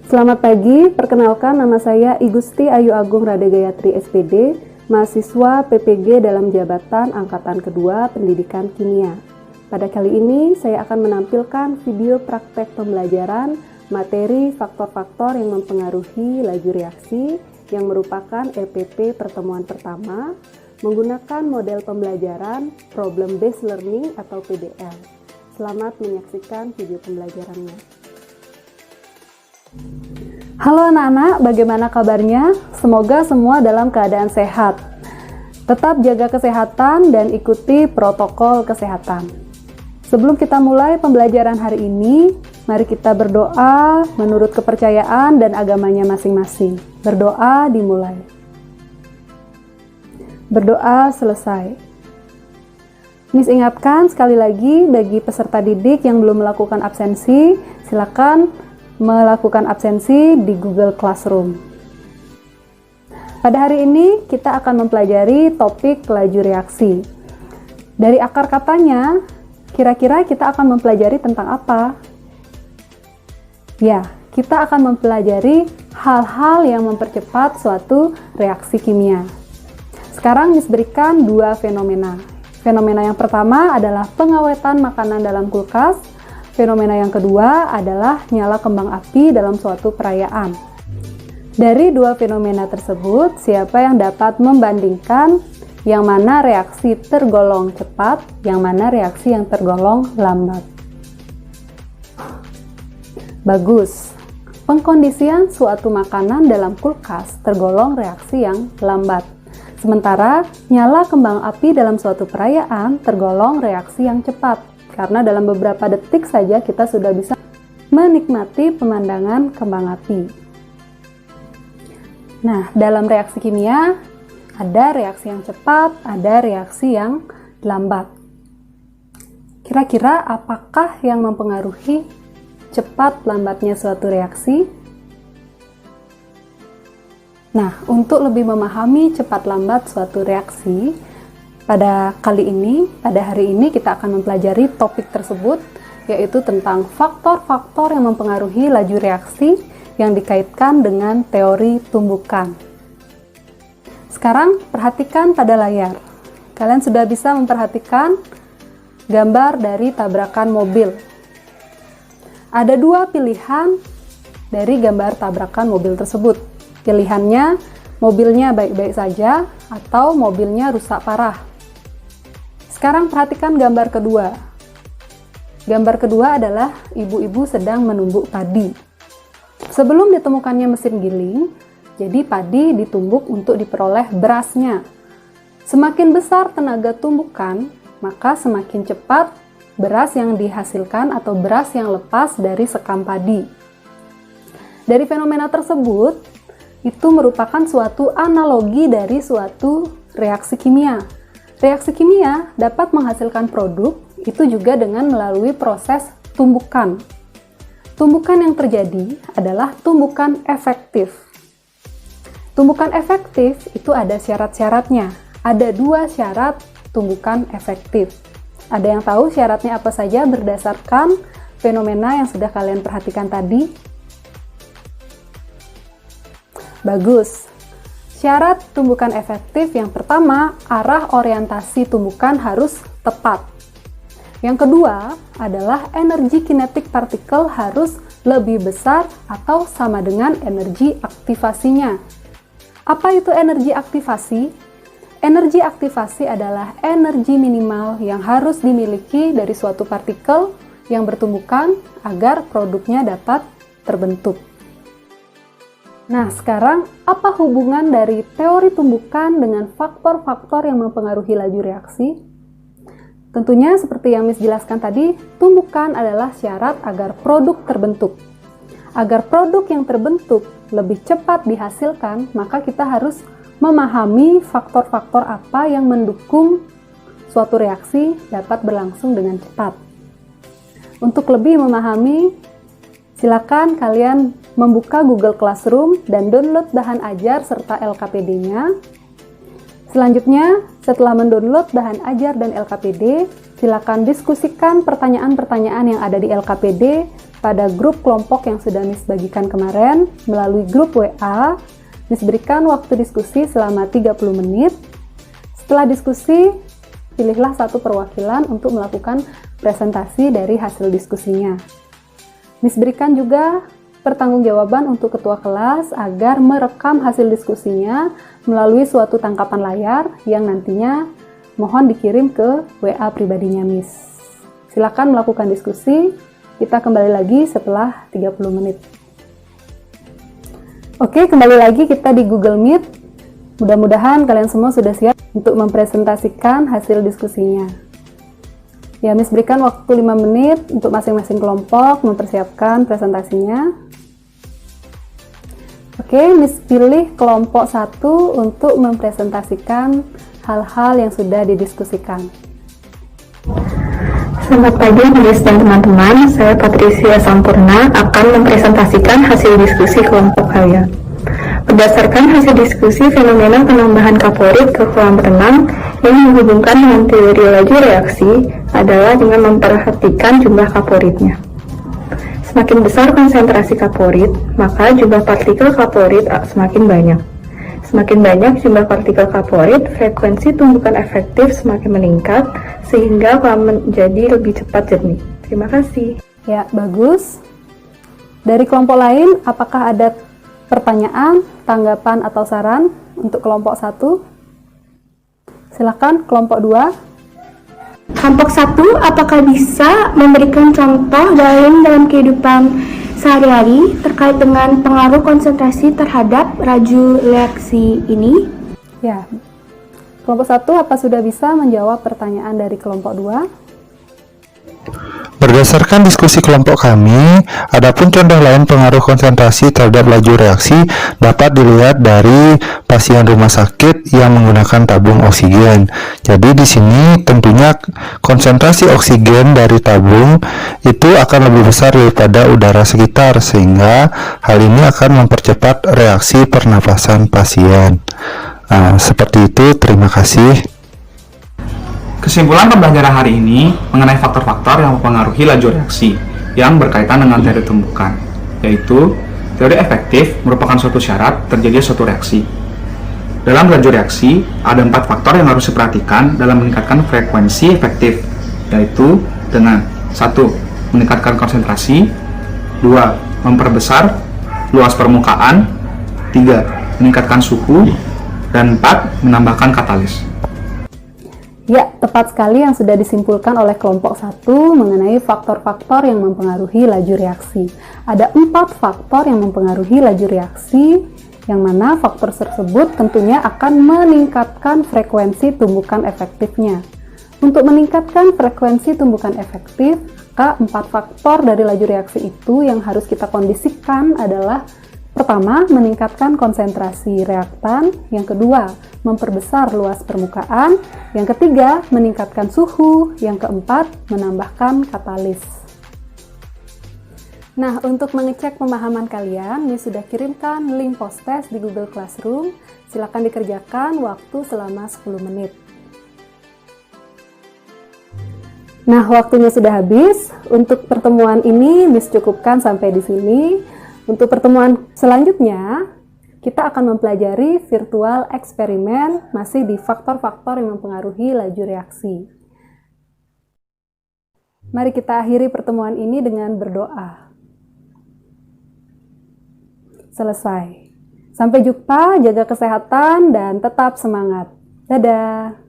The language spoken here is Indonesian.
Selamat pagi, perkenalkan nama saya I Gusti Ayu Agung Rada Gayatri SPD, mahasiswa PPG dalam jabatan Angkatan Kedua Pendidikan Kimia. Pada kali ini saya akan menampilkan video praktek pembelajaran materi faktor-faktor yang mempengaruhi laju reaksi yang merupakan LPP pertemuan pertama menggunakan model pembelajaran Problem Based Learning atau PBL. Selamat menyaksikan video pembelajarannya. Halo anak-anak, bagaimana kabarnya? Semoga semua dalam keadaan sehat. Tetap jaga kesehatan dan ikuti protokol kesehatan. Sebelum kita mulai pembelajaran hari ini, mari kita berdoa menurut kepercayaan dan agamanya masing-masing. Berdoa dimulai. Berdoa selesai. Miss ingatkan sekali lagi bagi peserta didik yang belum melakukan absensi, silakan melakukan absensi di Google Classroom. Pada hari ini kita akan mempelajari topik laju reaksi. Dari akar katanya, kira-kira kita akan mempelajari tentang apa? Ya, kita akan mempelajari hal-hal yang mempercepat suatu reaksi kimia. Sekarang Miss berikan dua fenomena. Fenomena yang pertama adalah pengawetan makanan dalam kulkas. Fenomena yang kedua adalah nyala kembang api dalam suatu perayaan. Dari dua fenomena tersebut, siapa yang dapat membandingkan yang mana reaksi tergolong cepat, yang mana reaksi yang tergolong lambat? Bagus. Pengkondisian suatu makanan dalam kulkas tergolong reaksi yang lambat. Sementara nyala kembang api dalam suatu perayaan tergolong reaksi yang cepat. Karena dalam beberapa detik saja kita sudah bisa menikmati pemandangan kembang api. Nah, dalam reaksi kimia ada reaksi yang cepat, ada reaksi yang lambat. Kira-kira apakah yang mempengaruhi cepat lambatnya suatu reaksi? Nah, untuk lebih memahami cepat lambat suatu reaksi, pada hari ini kita akan mempelajari topik tersebut, yaitu tentang faktor-faktor yang mempengaruhi laju reaksi yang dikaitkan dengan teori tumbukan. Sekarang perhatikan pada layar. Kalian sudah bisa memperhatikan gambar dari tabrakan mobil. Ada dua pilihan dari gambar tabrakan mobil tersebut. Pilihannya, mobilnya baik-baik saja atau mobilnya rusak parah. Sekarang perhatikan gambar kedua. Gambar kedua adalah ibu-ibu sedang menumbuk padi. Sebelum ditemukannya mesin giling, jadi padi ditumbuk untuk diperoleh berasnya. Semakin besar tenaga tumbukan, maka semakin cepat beras yang dihasilkan atau beras yang lepas dari sekam padi. Dari fenomena tersebut, itu merupakan suatu analogi dari suatu reaksi kimia. Reaksi kimia dapat menghasilkan produk, itu juga dengan melalui proses tumbukan. Tumbukan yang terjadi adalah tumbukan efektif. Tumbukan efektif itu ada syarat-syaratnya. Ada dua syarat tumbukan efektif. Ada yang tahu syaratnya apa saja berdasarkan fenomena yang sudah kalian perhatikan tadi? Bagus. Syarat tumbukan efektif yang pertama, arah orientasi tumbukan harus tepat. Yang kedua adalah energi kinetik partikel harus lebih besar atau sama dengan energi aktivasinya. Apa itu energi aktivasi? Energi aktivasi adalah energi minimal yang harus dimiliki dari suatu partikel yang bertumbukan agar produknya dapat terbentuk. Nah, sekarang apa hubungan dari teori tumbukan dengan faktor-faktor yang mempengaruhi laju reaksi? Tentunya seperti yang Miss jelaskan tadi, tumbukan adalah syarat agar produk terbentuk. Agar produk yang terbentuk lebih cepat dihasilkan, maka kita harus memahami faktor-faktor apa yang mendukung suatu reaksi dapat berlangsung dengan cepat. Untuk lebih memahami, silakan kalian membuka Google Classroom dan download bahan ajar serta LKPD-nya. Selanjutnya, setelah mendownload bahan ajar dan LKPD, silakan diskusikan pertanyaan-pertanyaan yang ada di LKPD pada grup kelompok yang sudah Miss bagikan kemarin melalui grup WA. Miss berikan waktu diskusi selama 30 menit. Setelah diskusi, pilihlah satu perwakilan untuk melakukan presentasi dari hasil diskusinya. Miss berikan juga pertanggungjawaban untuk ketua kelas agar merekam hasil diskusinya melalui suatu tangkapan layar yang nantinya mohon dikirim ke WA pribadinya Miss. Silakan melakukan diskusi. Kita kembali lagi setelah 30 menit. Oke, kembali lagi kita di Google Meet. Mudah-mudahan kalian semua sudah siap untuk mempresentasikan hasil diskusinya. Ya, Miss berikan waktu 5 menit untuk masing-masing kelompok mempersiapkan presentasinya. Oke, Miss pilih kelompok 1 untuk mempresentasikan hal-hal yang sudah didiskusikan. Selamat pagi Miss dan teman-teman, saya Patricia Sampurna akan mempresentasikan hasil diskusi kelompok kalian. Berdasarkan hasil diskusi fenomena penambahan kaporit ke kolam renang yang menghubungkan dengan teori laju reaksi adalah dengan memperhatikan jumlah kaporitnya. Semakin besar konsentrasi kaporit, maka jumlah partikel kaporit semakin banyak. Semakin banyak jumlah partikel kaporit, frekuensi tumbukan efektif semakin meningkat, sehingga kolam menjadi lebih cepat jernih. Terima kasih. Ya, bagus. Dari kelompok lain, apakah ada pertanyaan, tanggapan, atau saran untuk kelompok 1? Silakan, kelompok 2. Kelompok 1, apakah bisa memberikan contoh dalam kehidupan sehari-hari terkait dengan pengaruh konsentrasi terhadap laju reaksi ini? Ya, kelompok 1 apa sudah bisa menjawab pertanyaan dari kelompok 2? Berdasarkan diskusi kelompok kami, adapun contoh lain pengaruh konsentrasi terhadap laju reaksi dapat dilihat dari pasien rumah sakit yang menggunakan tabung oksigen. Jadi di sini tentunya konsentrasi oksigen dari tabung itu akan lebih besar daripada udara sekitar, sehingga hal ini akan mempercepat reaksi pernapasan pasien. Seperti itu, terima kasih. Kesimpulan pembelajaran hari ini mengenai faktor-faktor yang mempengaruhi laju reaksi yang berkaitan dengan teori tumbukan, yaitu teori efektif merupakan suatu syarat terjadi suatu reaksi. Dalam laju reaksi, ada 4 faktor yang harus diperhatikan dalam meningkatkan frekuensi efektif, yaitu dengan 1. Meningkatkan konsentrasi, 2. Memperbesar luas permukaan, 3. Meningkatkan suhu, dan 4. Menambahkan katalis. Ya, tepat sekali yang sudah disimpulkan oleh kelompok 1 mengenai faktor-faktor yang mempengaruhi laju reaksi. Ada 4 faktor yang mempengaruhi laju reaksi, yang mana faktor tersebut tentunya akan meningkatkan frekuensi tumbukan efektifnya. Untuk meningkatkan frekuensi tumbukan efektif, maka 4 faktor dari laju reaksi itu yang harus kita kondisikan adalah: pertama, meningkatkan konsentrasi reaktan. Yang kedua, memperbesar luas permukaan. Yang ketiga, meningkatkan suhu. Yang keempat, menambahkan katalis. Nah, untuk mengecek pemahaman kalian, Miss sudah kirimkan link post-test di Google Classroom. Silakan dikerjakan waktu selama 10 menit. Nah, waktunya sudah habis. Untuk pertemuan ini, Miss cukupkan sampai di sini. Untuk pertemuan selanjutnya, kita akan mempelajari virtual eksperimen masih di faktor-faktor yang mempengaruhi laju reaksi. Mari kita akhiri pertemuan ini dengan berdoa. Selesai. Sampai jumpa, jaga kesehatan, dan tetap semangat. Dadah!